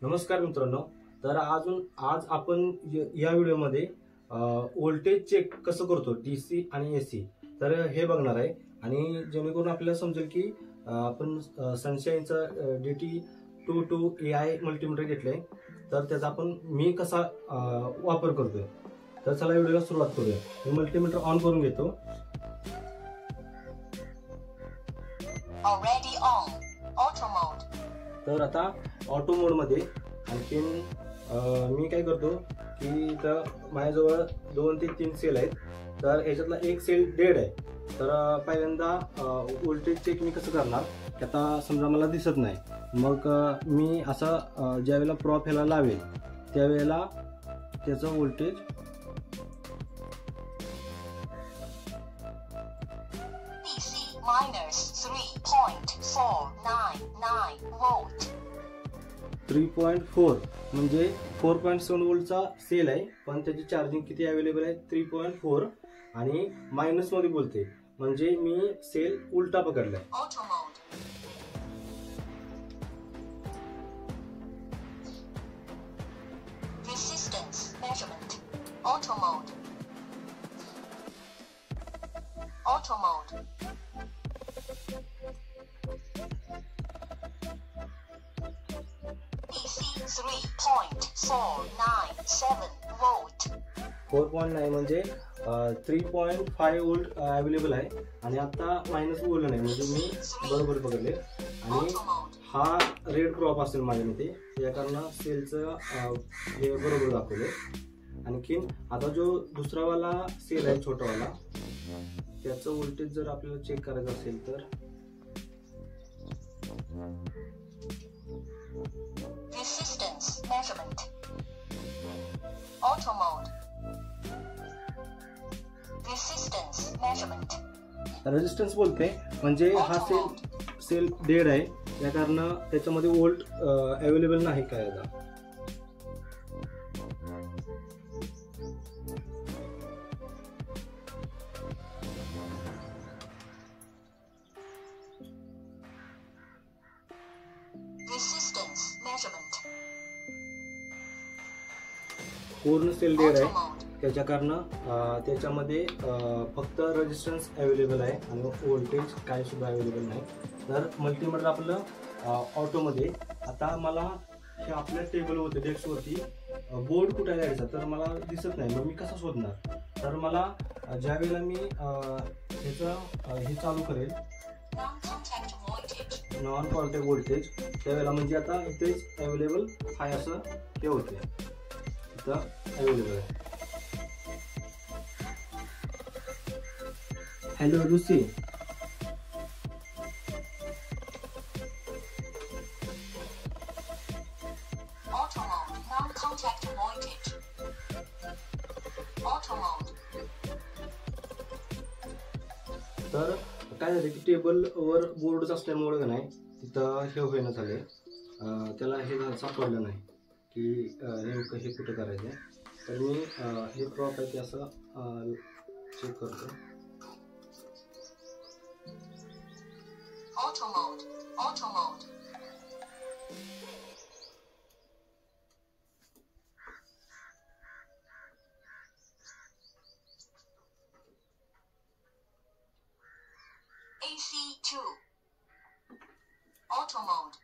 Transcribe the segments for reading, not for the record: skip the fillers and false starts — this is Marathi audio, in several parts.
नमस्कार मित्रांनो, तर आज आपण या व्हिडिओमध्ये व्होल्टेज चेक कसं करतो डीसी आणि एसी तर हे बघणार आहे. आणि जेणेकरून आपल्याला समजेल की आपण सनशाईनचा DT22 AI मल्टीमीटर घेतलंय, तर त्याचा मी कसा वापर करतोय. तर चला व्हिडिओला सुरुवात करूया. मी मल्टीमीटर ऑन करून घेतो. Already on auto mode. तर आता ऑटो मोड मध्ये आणखीन मी काय करतो की इथं माझ्याजवळ 2 ते 3 सेल आहेत. तर याच्यातला एक सेल डेड आहे. तर पहिल्यांदा व्होल्टेज चेक मी कसं करणार की आता समजा मला दिसत नाही, मग मी असं ज्यावेळेला प्रॉप ह्याला लावेल त्यावेळेला त्याचं व्होल्टेज -3.4 म्हणजे 4.7 वोल्टचा सेल आहे, पण त्याची चार्जिंग किती अवेलेबल आहे 3.4 आणि मायनस मध्ये बोलते म्हणजे मी सेल उलटा पकडलाय. Auto mode. DC 3.497 volt. 4.9 म्हणजे 3.5 वोल्ट अवेलेबल आहे आणि आता मायनस बोललं नाही म्हणजे मी बरोबर पकडले. आणि हा रेड क्रॉप असेल माझ्यामध्ये, या कारण सेलचं हे बरोबर दाखवले. आणखीन आता जो दुसरावाला सेल आहे छोटावाला, त्याचं व्होल्टेज जर आपल्याला चेक करायचं असेल तर Resistance measurement. Auto mode. Resistance measurement. Resistance बोलते म्हणजे हा सेल डेड आहे, या कारण त्याच्यामध्ये वोल्ट अवेलेबल नाही काय आता. Resistance measurement. पूर्ण सेल डेड आहे, त्याच्या कारण त्याच्यामध्ये फक्त रेजिस्टन्स अवेलेबल आहे आणि व्होल्टेज काय सुद्धा अवेलेबल नाही. तर मल्टीमीटर आपलं ऑटोमध्ये. आता मला हे आपल्या टेबल होते डेस्कवरती बोर्ड कुठे द्यायचा तर मला दिसत नाही, मग मी कसं शोधणार. तर मला ज्या वेळेला मी ह्याचं हे चालू करेल नॉन कॉन्टॅक्ट व्होल्टेज त्यावेळेला म्हणजे आता इथेच अवेलेबल आहे असं हे होते, इथं अवेलेबल आहे. Hello Lucy, Auto mode. Non-contact voltage. Auto mode. तर काय झालं की टेबलवर बोर्डच असल्यामुळे का नाही तिथं हे होईना झाले, त्याला हे सापडलं नाही की नेमकं हे कुठं करायचं. तर मी हे ड्रॉप आहे ते असं चेक करतो. Auto mode. Auto mode. AC2. Auto mode.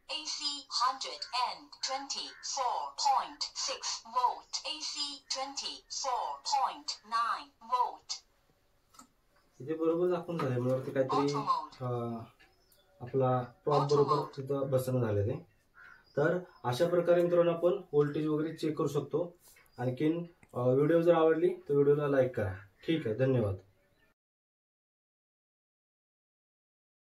AC 124.6 volt. AC 24.9 volt. इथे बरोबर दाखवून झाले, मला वाटतं काहीतरी आपला प्रॉप बरोबर तिथं बसणं झाले ते. तर अशा प्रकारे मित्रांनो आपण व्होल्टेज वगैरे चेक करू शकतो. आणखीन व्हिडिओ जर आवडली तर व्हिडिओला लाईक करा. ठीक आहे, धन्यवाद.